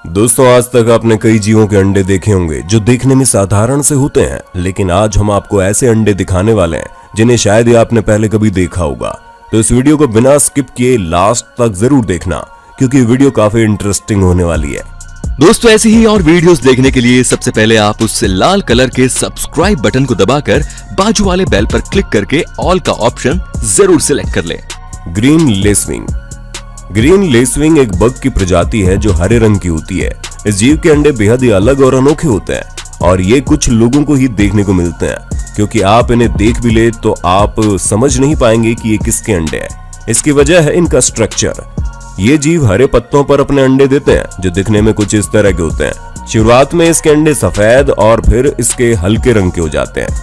दोस्तों, आज तक आपने कई जीवों के अंडे देखे होंगे जो देखने में साधारण से होते हैं, लेकिन आज हम आपको ऐसे अंडे दिखाने वाले हैं जिन्हें शायद ही आपने पहले कभी देखा होगा। तो इस वीडियो को बिना स्किप किए लास्ट तक जरूर देखना, क्योंकि वीडियो काफी इंटरेस्टिंग होने वाली है। दोस्तों, ऐसी ही और वीडियोस देखने के लिए सबसे पहले आप उस लाल कलर के सब्सक्राइब बटन को दबाकर बाजू वाले बेल पर क्लिक करके ऑल का ऑप्शन जरूर सिलेक्ट कर लें। Green lacewing. ग्रीन लेसविंग एक बग की प्रजाति है जो हरे रंग की होती है। इस जीव के अंडे बेहद ही अलग और अनोखे होते हैं और ये कुछ लोगों को ही देखने को मिलते हैं, क्योंकि आप इन्हें देख भी ले तो आप समझ नहीं पाएंगे कि ये किसके अंडे हैं। इसकी वजह है इनका स्ट्रक्चर। ये जीव हरे पत्तों पर अपने अंडे देते हैं जो दिखने में कुछ इस तरह के होते हैं। शुरुआत में इसके अंडे सफेद और फिर इसके हल्के रंग के हो जाते हैं,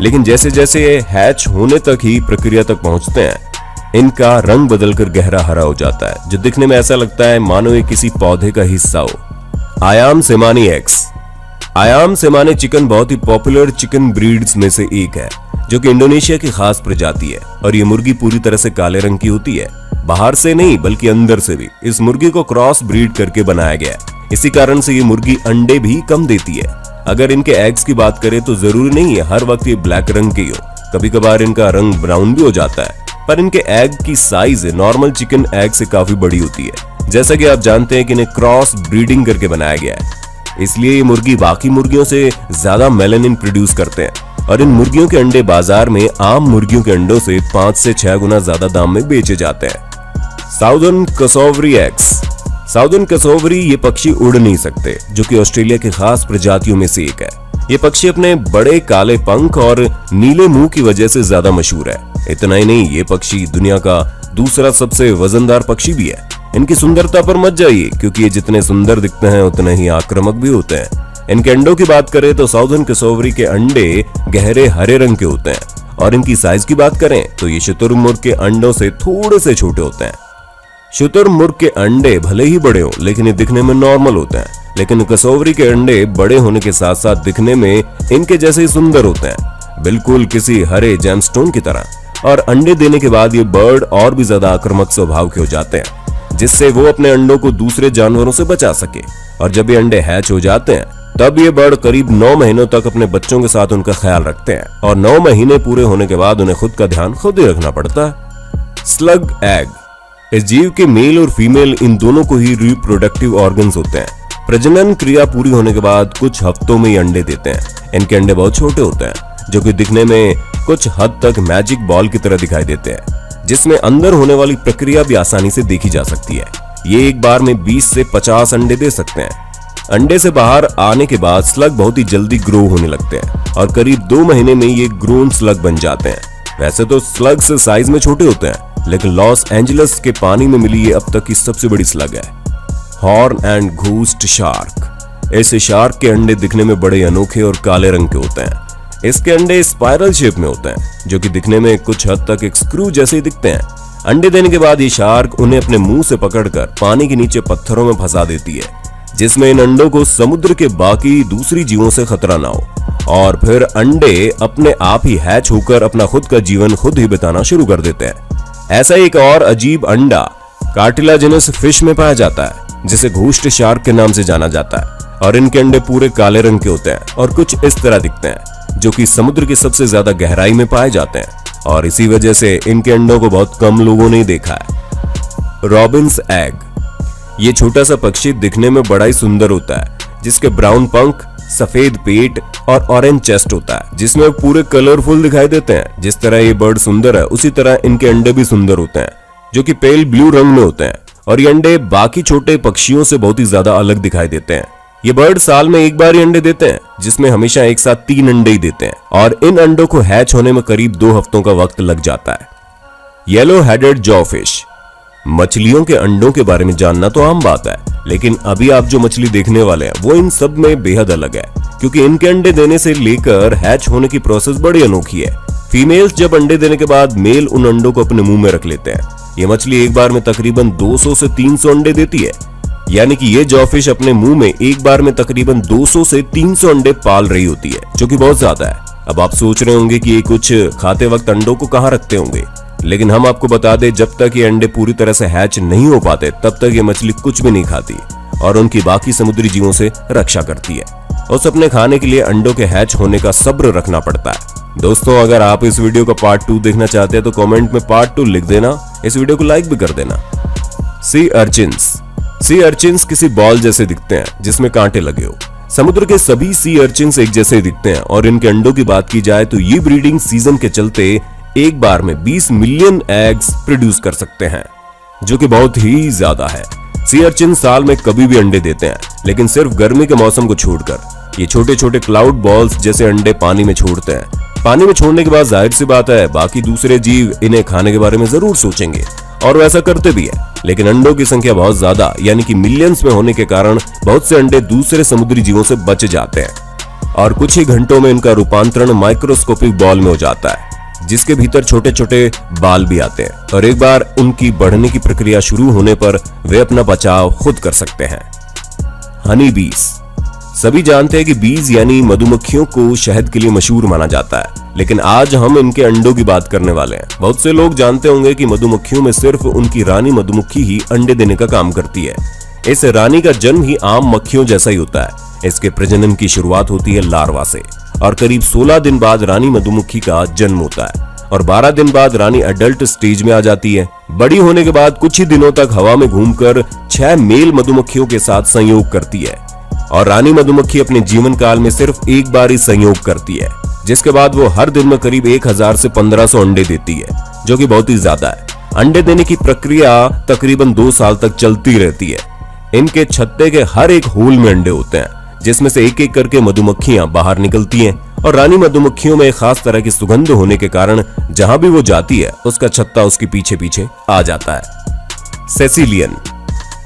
लेकिन जैसे जैसे ये हैच होने तक ही प्रक्रिया तक पहुंचते हैं, इनका रंग बदलकर गहरा हरा हो जाता है, जो दिखने में ऐसा लगता है मानो ये किसी पौधे का हिस्सा हो। आयाम सेमानी एग्स। आयाम सेमानी चिकन बहुत ही पॉपुलर चिकन ब्रीड्स में से एक है, जो कि इंडोनेशिया की खास प्रजाति है। और ये मुर्गी पूरी तरह से काले रंग की होती है, बाहर से नहीं बल्कि अंदर से भी। इस मुर्गी को क्रॉस ब्रीड करके बनाया गया है, इसी कारण से ये मुर्गी अंडे भी कम देती है। अगर इनके एग्स की बात करें तो जरूरी नहीं है हर वक्त ये ब्लैक रंग के हो, कभी कभार इनका रंग ब्राउन भी हो जाता है। पर इनके एग की साइज नॉर्मल चिकन एग से काफी बड़ी होती है। जैसा कि आप जानते हैं कि इन्हें क्रॉस ब्रीडिंग करके बनाया गया है, इसलिए ये मुर्गी बाकी मुर्गियों से ज्यादा मेलानिन प्रोड्यूस करते हैं और इन मुर्गियों के अंडे बाजार में आम मुर्गियों के अंडों से 5 से 6 गुना ज्यादा दाम में बेचे जाते हैं। Southern cassowary eggs. Southern cassowary ये पक्षी उड़ नहीं सकते, जो कि ऑस्ट्रेलिया की खास प्रजातियों में से एक है। ये पक्षी अपने बड़े काले पंख और नीले मुंह की वजह से ज्यादा मशहूर है। इतना ही नहीं, ये पक्षी दुनिया का दूसरा सबसे वजनदार पक्षी भी है। इनकी सुंदरता पर मत जाइए, क्योंकि ये जितने सुंदर दिखते हैं उतने ही आक्रामक भी होते हैं। इनके अंडों की बात करें तो साउदर्न कसोवरी के अंडे गहरे हरे रंग के होते हैं, और इनकी साइज की बात करें तो ये शुतुरमुर्ग के अंडों से थोड़े से छोटे होते हैं। शुतुरमुर्ग के अंडे भले ही बड़े हों, लेकिन ये दिखने में नॉर्मल होते हैं। लेकिन कसोवरी के अंडे बड़े होने के साथ साथ दिखने में इनके जैसे ही सुंदर होते हैं, बिल्कुल किसी हरे जेमस्टोन की तरह। और अंडे देने के बाद ये बर्ड और भी ज्यादा आक्रामक स्वभाव के हो जाते हैं, जिससे वो अपने अंडों को दूसरे जानवरों से बचा सके। और जब ये अंडे हैच हो जाते हैं, तब ये बर्ड करीब 9 महीनों तक अपने बच्चों के साथ उनका ख्याल रखते हैं, और 9 महीने पूरे होने के बाद उन्हें खुद का ध्यान खुद ही रखना पड़ता है। Slug egg. इस जीव के मेल और फीमेल इन दोनों को ही रिप्रोडक्टिव ऑर्गन्स होते हैं। प्रजनन क्रिया पूरी होने के बाद कुछ हफ्तों में ये अंडे देते हैं। इनके अंडे बहुत छोटे होते हैं, जो कि दिखने में कुछ हद तक मैजिक बॉल की तरह दिखाई देते हैं, जिसमें अंदर होने वाली प्रक्रिया भी आसानी से देखी जा सकती है। ये एक बार में 20 से 50 अंडे दे सकते हैं। अंडे से बाहर आने के बाद स्लग बहुत ही जल्दी ग्रो होने लगते हैं और करीब 2 महीने में ये ग्रोन स्लग बन जाते हैं। वैसे तो स्लग से साइज में छोटे होते हैं, लेकिन लॉस एंजलिस के पानी में मिली ये अब तक की सबसे बड़ी स्लग है। Horn and ghost shark. ऐसे शार्क के अंडे दिखने में बड़े अनोखे और काले रंग के होते हैं। इसके अंडे स्पाइरल शेप में होते हैं, जो कि दिखने में कुछ हद तक एक स्क्रू जैसे ही दिखते हैं। अंडे देने के बाद ये शार्क उन्हें अपने मुंह से पकड़कर पानी के नीचे पत्थरों में फंसा देती है, जिसमें इन अंडों को समुद्र के बाकी दूसरी जीवों से खतरा ना हो, और फिर अंडे अपने आप ही हैच होकर अपना खुद का जीवन खुद ही बिताना शुरू कर देते हैं। ऐसा एक और अजीब अंडा कार्टिलाजिनस फिश में पाया जाता है, जिसे घोस्ट शार्क के नाम से जाना जाता है। और इनके अंडे पूरे काले रंग के होते हैं और कुछ इस तरह दिखते हैं, जो कि समुद्र की सबसे ज्यादा गहराई में पाए जाते हैं, और इसी वजह से इनके अंडों को बहुत कम लोगों ने देखा है। Robins egg. ये छोटा सा पक्षी दिखने में बड़ा ही सुंदर होता है, जिसके ब्राउन पंख, सफेद पेट और ऑरेंज चेस्ट होता है, जिसमें पूरे कलरफुल दिखाई देते हैं। जिस तरह ये बर्ड सुंदर है, उसी तरह इनके अंडे भी सुंदर होते हैं, जो कि पेल ब्लू रंग में होते हैं। और ये अंडे बाकी छोटे पक्षियों से बहुत ही ज्यादा अलग दिखाई देते हैं। ये बर्ड साल में एक बार ही अंडे देते हैं, जिसमें हमेशा एक साथ 3 अंडे ही देते हैं, और इन अंडों को हैच होने में करीब 2 हफ्तों का वक्त लग जाता है। Yellow headed jawfish. मछलियों के अंडों के बारे में जानना तो आम बात है, लेकिन अभी आप जो मछली देखने वाले हैं वो इन सब में बेहद अलग है, क्योंकि इनके अंडे देने से लेकर हैच होने की प्रोसेस बड़ी अनोखी है। फीमेल्स जब अंडे देने के बाद मेल उन अंडों को अपने मुंह में रख लेते हैं। ये मछली एक बार में तकरीबन 200 से 300 अंडे देती है, यानी कि ये जॉफिश अपने मुंह में एक बार में तकरीबन 200 से 300 अंडे पाल रही होती है, जो कि बहुत ज्यादा है। अब आप सोच रहे होंगे कि ये कुछ खाते वक्त अंडों को कहां रखते होंगे, लेकिन हम आपको बता दें, जब तक ये अंडे पूरी तरह से हैच नहीं हो पाते तब तक ये मछली कुछ भी नहीं खाती और उनकी बाकी समुद्री जीवों से रक्षा करती है। उसे अपने खाने के लिए अंडों के हैच होने का सब्र रखना पड़ता है। दोस्तों, अगर आप इस वीडियो का पार्ट 2 देखना चाहते हैं तो कमेंट में पार्ट 2 लिख देना। इस वीडियो को लाइक भी कर देना। सी अर्चिन्स किसी बॉल जैसे दिखते हैं जिसमें कांटे लगे हो। समुद्र के सभी सी अर्चिन्स एक जैसे दिखते हैं और इनके अंडों की बात की जाए तो ये ब्रीडिंग सीजन के चलते एक बार में 20 मिलियन एग्स प्रोड्यूस कर सकते हैं, जो कि बहुत ही ज्यादा है। सी अर्चिन साल में कभी भी अंडे देते हैं, लेकिन सिर्फ गर्मी के मौसम को छोड़कर। ये छोटे छोटे क्लाउड बॉल्स जैसे अंडे पानी में छोड़ते हैं। पानी में छोड़ने के बाद जाहिर सी बात है बाकी दूसरे जीव इन्हें खाने के बारे में जरूर सोचेंगे और वैसा करते भी है, लेकिन अंडों की संख्या बहुत ज्यादा यानी कि मिलियंस में होने के कारण बहुत से अंडे दूसरे समुद्री जीवों से बच जाते हैं और कुछ ही घंटों में इनका रूपांतरण माइक्रोस्कोपिक बॉल में हो जाता है, जिसके भीतर छोटे छोटे बाल भी आते हैं और एक बार उनकी बढ़ने की प्रक्रिया शुरू होने पर वे अपना बचाव खुद कर सकते हैं। हनी बीज। सभी जानते हैं कि बीज यानी मधुमक्खियों को शहद के लिए मशहूर माना जाता है, लेकिन आज हम इनके अंडों की बात करने वाले हैं। बहुत से लोग जानते होंगे कि मधुमक्खियों में सिर्फ उनकी रानी मधुमक्खी ही अंडे देने का काम करती है। इस रानी का जन्म ही आम मक्खियों जैसा ही होता है। इसके प्रजनन की शुरुआत होती है लार्वा से और करीब 16 दिन बाद रानी मधुमक्खी का जन्म होता है और 12 दिन बाद रानी अडल्ट स्टेज में आ जाती है। बड़ी होने के बाद कुछ ही दिनों तक हवा में घूमकर 6 मेल मधुमक्खियों के साथ संयोग करती है और रानी मधुमक्खी अपने जीवन काल में सिर्फ एक बार ही संयोग करती है, जिसके बाद वो हर दिन में करीब 1000 से 1500 अंडे देती है, जो कि बहुत ही ज्यादा है। अंडे देने की प्रक्रिया तकरीबन 2 साल तक चलती रहती है। इनके छत्ते के हर एक होल में अंडे होते हैं, जिसमें से एक एक करके मधुमक्खियां बाहर निकलती हैं और रानी मधुमक्खियों में एक खास तरह की सुगंध होने के कारण जहां भी वो जाती है उसका छत्ता उसके पीछे पीछे आ जाता है। सेसिलियन।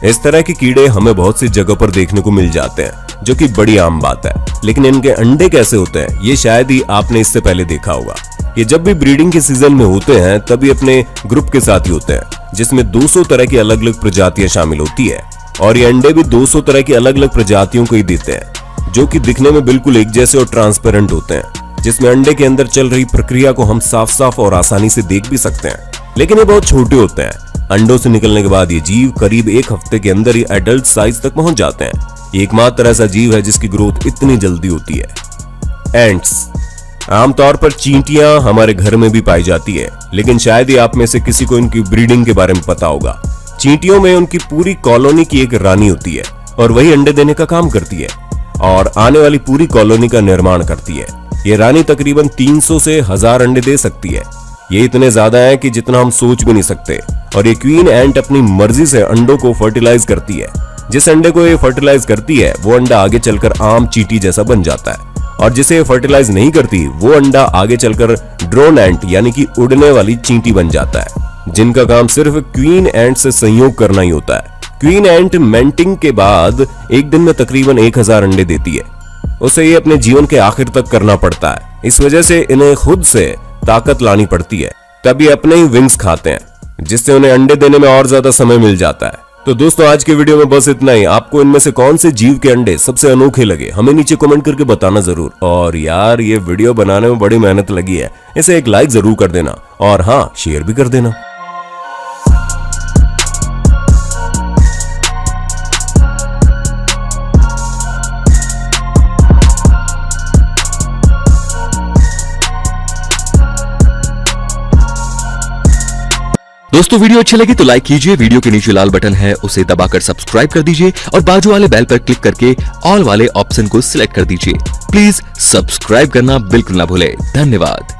इस तरह के कीड़े हमें बहुत सी जगह पर देखने को मिल जाते हैं, जो कि बड़ी आम बात है, लेकिन इनके अंडे कैसे होते हैं ये शायद ही आपने इससे पहले देखा होगा। ये जब भी ब्रीडिंग के सीजन में होते हैं तभी अपने ग्रुप के साथ ही होते हैं, जिसमें 200 तरह की अलग अलग प्रजातियां शामिल होती है और ये अंडे भी 200 तरह की अलग अलग प्रजातियों को ही देते हैं, जो कि दिखने में बिल्कुल एक जैसे और ट्रांसपेरेंट होते हैं, जिसमें अंडे के अंदर चल रही प्रक्रिया को हम साफ साफ और आसानी से देख भी सकते हैं। लेकिन ये बहुत छोटे होते हैं। अंडों से निकलने के बाद ये जीव करीब 1 हफ्ते के अंदर ही एडल्ट साइज तक पहुंच जाते हैं। ये एकमात्र ऐसा जीव है जिसकी ग्रोथ इतनी जल्दी होती है। एंट्स। आमतौर पर चींटियां हमारे घर में भी पाई जाती है, लेकिन शायद ही आप में से किसी को इनकी ब्रीडिंग के बारे में पता होगा। चींटियों में उनकी पूरी कॉलोनी की एक रानी होती है और वही अंडे देने का काम करती है और आने वाली पूरी कॉलोनी का निर्माण करती है। ये रानी तकरीबन 300 से 1000 अंडे दे सकती है। ये इतने ज्यादा है कि जितना हम सोच भी नहीं सकते। और ये क्वीन एंट अपनी मर्जी से अंडों को फर्टिलाइज करती है। जिस अंडे को ये फर्टिलाइज करती है वो अंडा आगे चलकर आम चींटी जैसा बन जाता है और जिसे ये फर्टिलाइज नहीं करती वो अंडा आगे चलकर ड्रोन एंट यानी कि उड़ने वाली चींटी बन जाता है, जिनका काम सिर्फ क्वीन एंट से संयोग करना ही होता है। क्वीन एंट मेंटिंग के बाद एक दिन में तकरीबन 1000 अंडे देती है। उसे ये अपने जीवन के आखिर तक करना पड़ता है। इस वजह से इन्हें खुद से ताकत लानी पड़ती है, तब ये अपने ही विंग्स खाते हैं, जिससे उन्हें अंडे देने में और ज्यादा समय मिल जाता है। तो दोस्तों, आज के वीडियो में बस इतना ही। आपको इनमें से कौन से जीव के अंडे सबसे अनोखे लगे हमें नीचे कमेंट करके बताना जरूर। और यार, ये वीडियो बनाने में बड़ी मेहनत लगी है, इसे एक लाइक जरूर कर देना और हाँ, शेयर भी कर देना। दोस्तों, वीडियो अच्छी लगी तो लाइक कीजिए, वीडियो के नीचे लाल बटन है उसे दबाकर सब्सक्राइब कर दीजिए और बाजू वाले बेल पर क्लिक करके ऑल वाले ऑप्शन को सिलेक्ट कर दीजिए। प्लीज सब्सक्राइब करना बिल्कुल ना भूले। धन्यवाद।